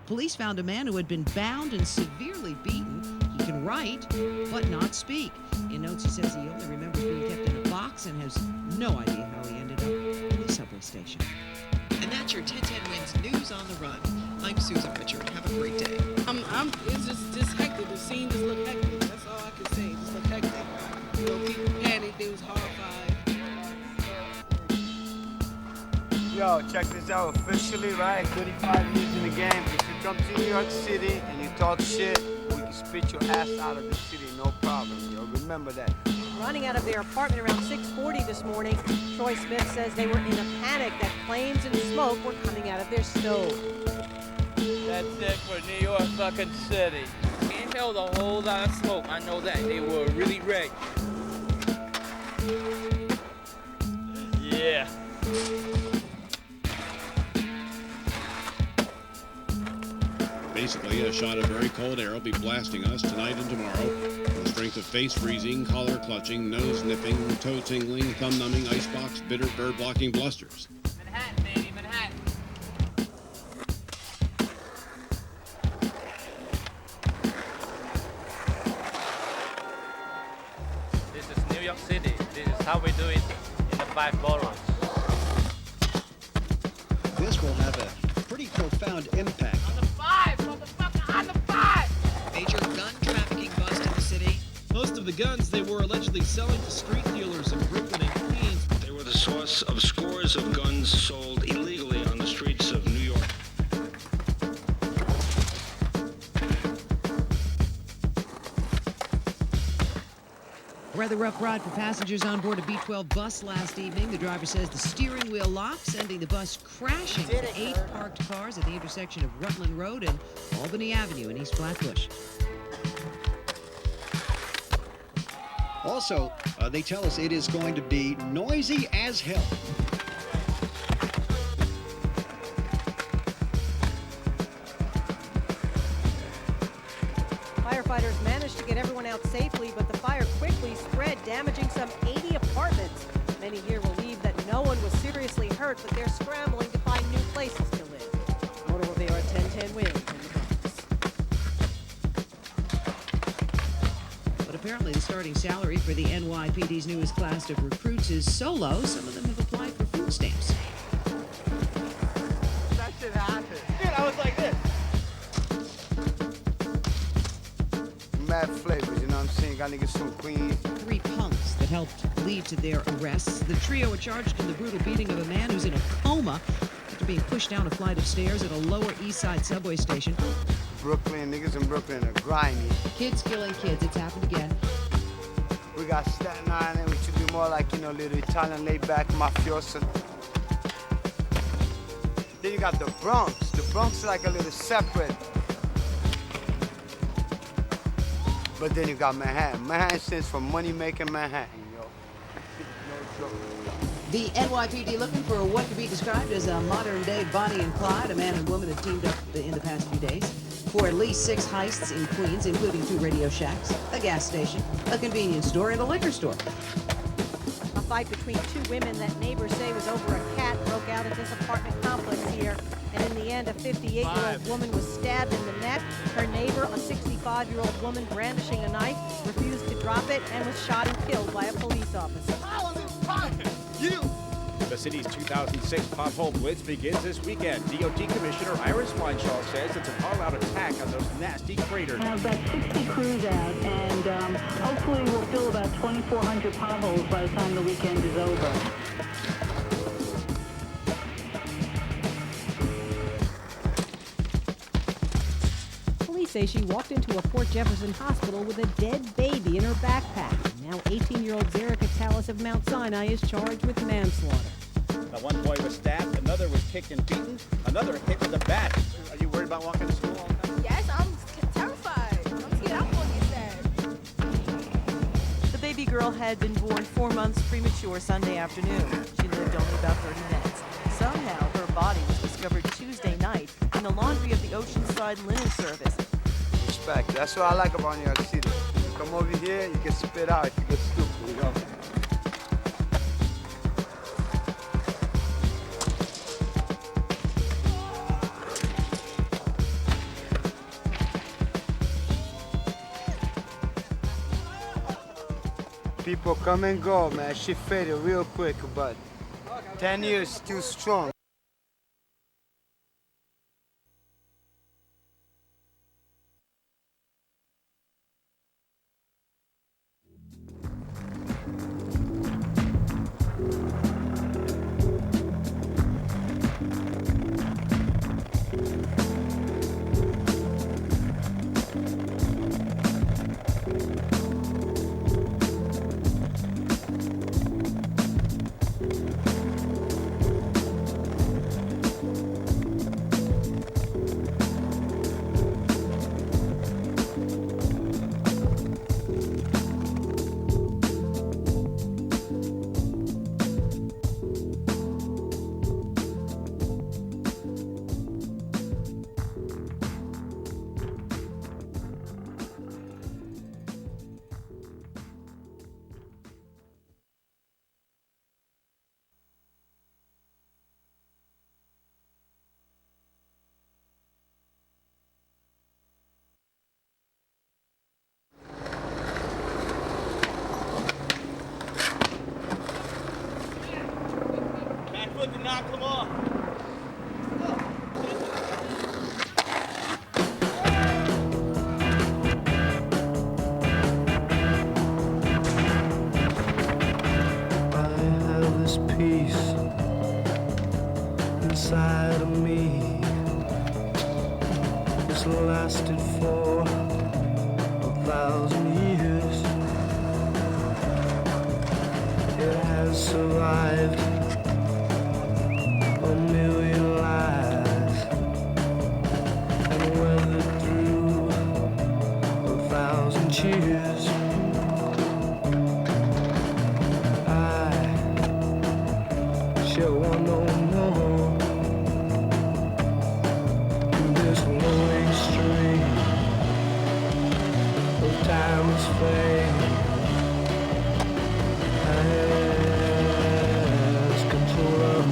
Police found a man who had been bound and severely beaten. He can write, but not speak. In notes, he says he only remembers being kept in a box and has no idea how he ended up in the subway station. And that's your 1010 Wins News on the Run. I'm Susan Richard. Have a great day. It's just hectic. The scene just looked hectic. That's all I can say. It just looked hectic. You know, people panicked. They was horrified. Yo, check this out. Officially, right? 35 years in the game. If you come to New York City and you talk shit, we can spit your ass out of the city, no problem. Yo, remember that. Running out of their apartment around 6:40 this morning, Troy Smith says they were in a panic that flames and smoke were coming out of their stove. That's it for New York fucking city. Inhaled a whole lot of smoke. I know that. They were really red. Yeah. Basically, a shot of very cold air will be blasting us tonight and tomorrow. The strength of face freezing, collar clutching, nose nipping, toe tingling, thumb numbing, icebox, bitter bird blocking blusters. Manhattan, baby, Manhattan. This is New York City. This is how we do it in the 5 boroughs. This will have a pretty profound impact. On the 5, motherfucker, on the 5! Major gun trafficking bust in the city. Most of the guns they were allegedly selling to street dealers in Brooklyn and Queens. They were the source of scores of guns sold illegally on the streets of New York. A rather rough ride for passengers on board a B-12 bus last evening. The driver says the steering wheel locked, sending the bus crashing into 8 parked cars at the intersection of Rutland Road and Albany Avenue in East Flatbush. Also, they tell us it is going to be noisy as hell. Firefighters managed to get everyone out safely, but the fire quickly spread, damaging some 80 apartments. Many here believe that no one was seriously hurt, but they're scrambling to find new places to live. Motor Rivera 1010 Wins in the Bronx. But apparently the starting salary for the NYPD's newest class of recruits is so low, some of them have applied for food stamps. That shit happened. Dude, I was like this. Mad flavors, you know what I'm saying? Got niggas from Queens. 3 punks that helped lead to their arrests. The trio are charged in the brutal beating of a man who's in a coma after being pushed down a flight of stairs at a Lower East Side subway station. Brooklyn, niggas in Brooklyn are grimy. Kids killing kids, it's happened again. We got Staten Island, which should be more like, you know, little Italian laid-back mafioso. Then you got the Bronx. The Bronx is like a little separate. But then you got Manhattan. Manhattan stands for money-making Manhattan, yo. No joke. The NYPD looking for what could be described as a modern-day Bonnie and Clyde. A man and woman have teamed up in the past few days for at least 6 heists in Queens, including 2 radio shacks, a gas station, a convenience store, and a liquor store. A fight between 2 women that neighbors say was over a cat broke out at this apartment complex here. And in the end, a 58-year-old woman was stabbed in the neck. Her neighbor, a 65-year-old woman brandishing a knife, refused to drop it and was shot and killed by a police officer. The city's 2006 pothole blitz begins this weekend. DOT Commissioner Iris Weinshaw says it's an all-out attack on those nasty craters. I have about 60 crews out, and hopefully we'll fill about 2,400 potholes by the time the weekend is over. Police say she walked into a Port Jefferson hospital with a dead baby in her backpack. Now 18-year-old Zerica Tallis of Mount Sinai is charged with manslaughter. Now, one boy was stabbed, another was kicked and beaten, another hit with a bat. Are you worried about walking to school all the time? Yes, I'm terrified. I'm scared I'm going to get stabbed. The baby girl had been born 4 months premature Sunday afternoon. She lived only about 30 minutes. Somehow, her body was discovered Tuesday night in the laundry of the Oceanside Linen Service. Respect. That's what I like about New York City. You come over here, you get spit out if you get stupid, you know? People come and go, man. She faded real quick, but 10 years still strong. Knock them off. I have this peace inside of me. It's lasted for 1,000 years. It has survived a million lives and weathered through 1,000 cheers. I shall want no more this flowing stream of timeless fame. Has control of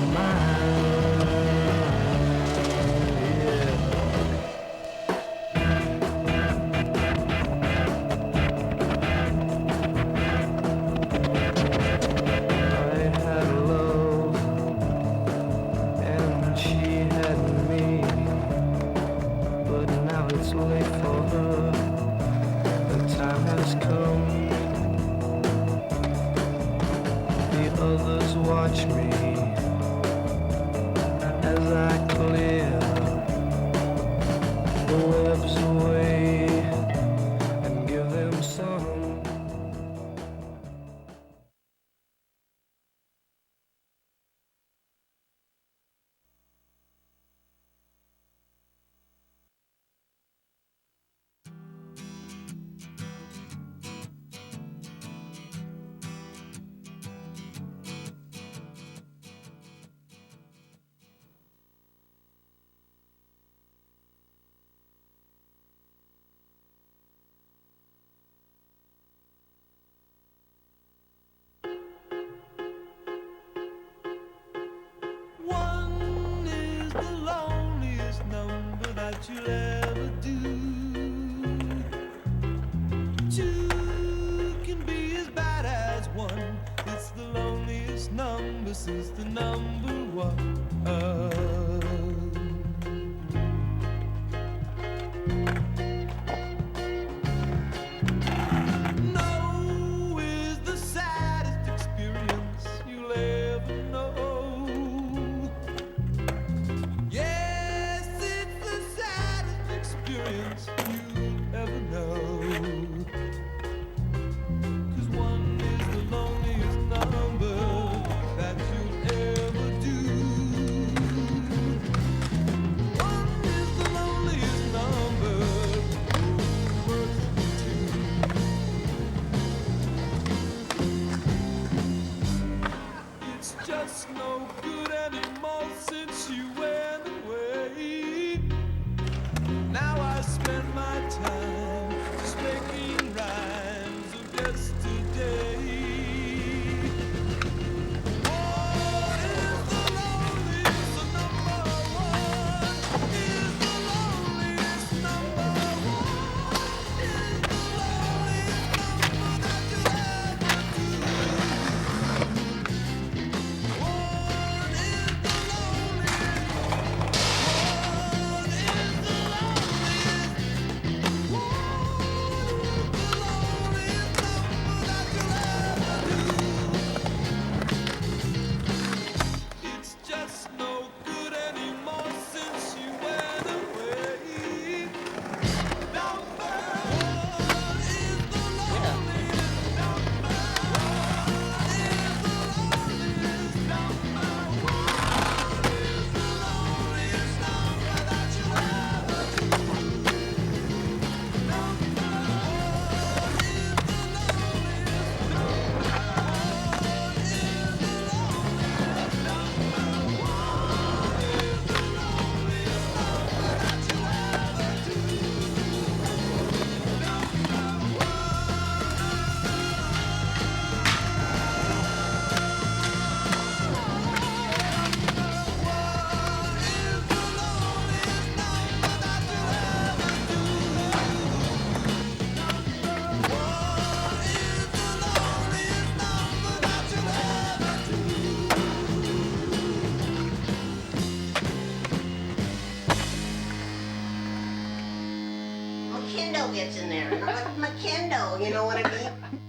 watch me as I clear the webs away and give them some. You'll ever do. Two can be as bad as one. It's the loneliest number since the number one. No is the saddest experience you'll ever know. Yes, it's the saddest Kindle gets in there. And I'm like, my Kindle, you know what I mean?